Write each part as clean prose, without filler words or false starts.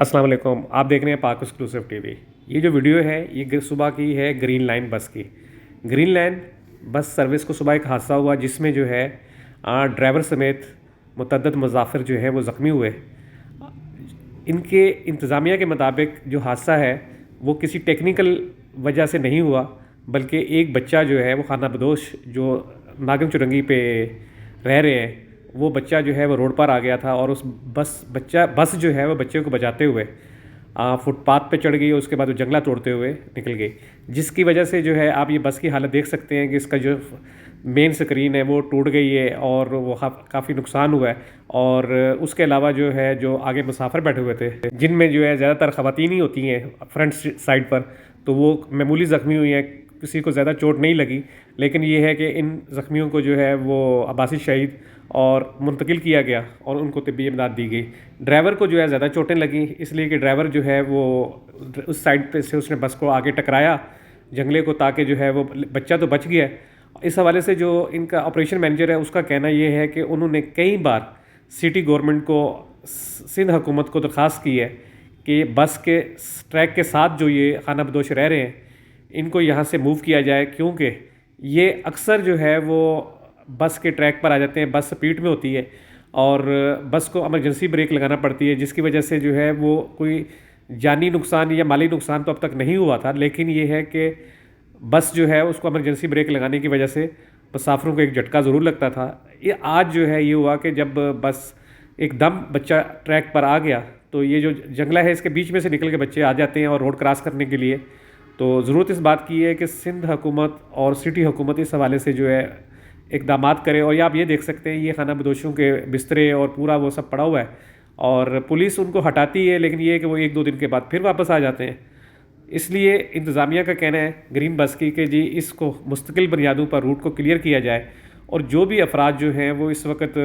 السلام علیکم، آپ دیکھ رہے ہیں پاک ایکسکلوسیو ٹی وی۔ یہ جو ویڈیو ہے یہ صبح کی ہے گرین لائن بس کی۔ گرین لائن بس سروس کو صبح ایک حادثہ ہوا جس میں جو ہے ڈرائیور سمیت متعدد مسافر جو ہیں وہ زخمی ہوئے۔ ان کے انتظامیہ کے مطابق جو حادثہ ہے وہ کسی ٹیکنیکل وجہ سے نہیں ہوا، بلکہ ایک بچہ جو ہے وہ خانہ بدوش جو ناگم چرنگی پہ رہ رہے ہیں، وہ بچہ جو ہے وہ روڈ پر آ گیا تھا اور اس بس جو ہے وہ بچے کو بچاتے ہوئے فٹ پاتھ پہ چڑھ گئی اور اس کے بعد وہ جنگلہ توڑتے ہوئے نکل گئی، جس کی وجہ سے جو ہے آپ یہ بس کی حالت دیکھ سکتے ہیں کہ اس کا جو مین سکرین ہے وہ ٹوٹ گئی ہے اور وہ کافی نقصان ہوا ہے۔ اور اس کے علاوہ جو ہے جو آگے مسافر بیٹھے ہوئے تھے جن میں جو ہے زیادہ تر خواتین ہی ہوتی ہیں فرنٹ سائڈ پر، تو وہ معمولی زخمی ہوئی ہیں، کسی کو زیادہ چوٹ نہیں لگی، لیکن یہ ہے کہ ان زخمیوں کو جو ہے وہ عباسی شہید اور منتقل کیا گیا اور ان کو طبی امداد دی گئی۔ ڈرائیور کو جو ہے زیادہ چوٹیں لگیں، اس لیے کہ ڈرائیور جو ہے وہ اس سائڈ پہ سے اس نے بس کو آگے ٹکرایا جنگلے کو، تاکہ جو ہے وہ بچہ تو بچ گیا ہے۔ اس حوالے سے جو ان کا آپریشن مینیجر ہے اس کا کہنا یہ ہے کہ انہوں نے کئی بار سٹی گورنمنٹ کو، سندھ حکومت کو درخواست کی ہے کہ بس کے ٹریک کے ساتھ جو یہ خانہ بدوش رہ رہے ہیں ان کو یہاں سے موو کیا جائے، کیونکہ یہ اکثر جو ہے وہ بس کے ٹریک پر آ جاتے ہیں، بس سپیڈ میں ہوتی ہے اور بس کو ایمرجنسی بریک لگانا پڑتی ہے، جس کی وجہ سے جو ہے وہ کوئی جانی نقصان یا مالی نقصان تو اب تک نہیں ہوا تھا، لیکن یہ ہے کہ بس جو ہے اس کو ایمرجنسی بریک لگانے کی وجہ سے مسافروں کو ایک جھٹکا ضرور لگتا تھا۔ یہ آج جو ہے یہ ہوا کہ جب بس ایک دم بچہ ٹریک پر آ گیا تو یہ جو جنگلہ ہے اس کے بیچ میں سے نکل کے بچے آ جاتے ہیں اور روڈ کراس کرنے کے لیے، تو ضرورت اس بات کی ہے کہ سندھ حکومت اور سٹی حکومت اس حوالے سے جو ہے اقدامات کرے۔ اور یہ آپ یہ دیکھ سکتے ہیں یہ خانہ بدوشوں کے بسترے اور پورا وہ سب پڑا ہوا ہے اور پولیس ان کو ہٹاتی ہے، لیکن یہ ہے کہ وہ ایک دو دن کے بعد پھر واپس آ جاتے ہیں۔ اس لیے انتظامیہ کا کہنا ہے گرین بس کی کہ جی اس کو مستقل بنیادوں پر روٹ کو کلیئر کیا جائے اور جو بھی افراد جو ہیں وہ اس وقت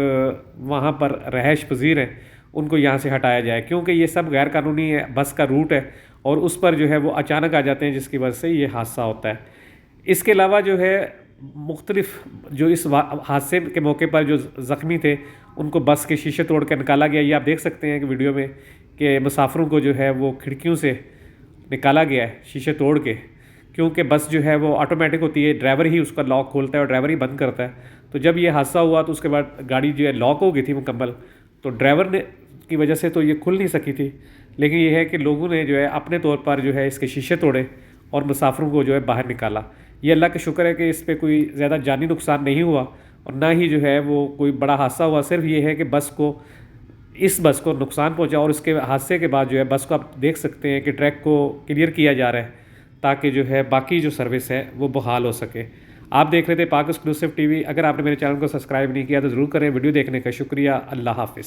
وہاں پر رہائش پذیر ہیں ان کو یہاں سے ہٹایا جائے، کیونکہ یہ سب غیر قانونی ہے، بس کا روٹ ہے اور اس پر جو ہے وہ اچانک آ جاتے ہیں جس کی وجہ سے یہ حادثہ ہوتا ہے۔ اس کے علاوہ جو ہے مختلف جو اس حادثے کے موقع پر جو زخمی تھے ان کو بس کے شیشے توڑ کر نکالا گیا۔ یہ آپ دیکھ سکتے ہیں کہ ویڈیو میں کہ مسافروں کو جو ہے وہ کھڑکیوں سے نکالا گیا ہے شیشے توڑ کے، کیونکہ بس جو ہے وہ آٹومیٹک ہوتی ہے، ڈرائیور ہی اس کا لاک کھولتا ہے اور ڈرائیور ہی بند کرتا ہے۔ تو جب یہ حادثہ ہوا تو اس کے بعد گاڑی جو ہے لاک ہو گئی تھی مکمل، تو ڈرائیور نے کی وجہ سے تو یہ کھل نہیں سکی تھی، لیکن یہ ہے کہ لوگوں نے جو ہے اپنے طور پر جو ہے اس کے شیشے توڑے اور مسافروں کو جو ہے باہر نکالا۔ یہ اللہ کا شکر ہے کہ اس پہ کوئی زیادہ جانی نقصان نہیں ہوا اور نہ ہی جو ہے وہ کوئی بڑا حادثہ ہوا، صرف یہ ہے کہ اس بس کو نقصان پہنچا اور اس کے حادثے کے بعد جو ہے بس کو آپ دیکھ سکتے ہیں کہ ٹریک کو کلیئر کیا جا رہا ہے تاکہ جو ہے باقی جو سروس ہے وہ بحال ہو سکے۔ آپ دیکھ رہے تھے پاک ایکسکلوسیو ٹی وی۔ اگر آپ نے میرے چینل کو سبسکرائب نہیں کیا تو ضرور کریں۔ ویڈیو دیکھنے کا شکریہ۔ اللہ حافظ۔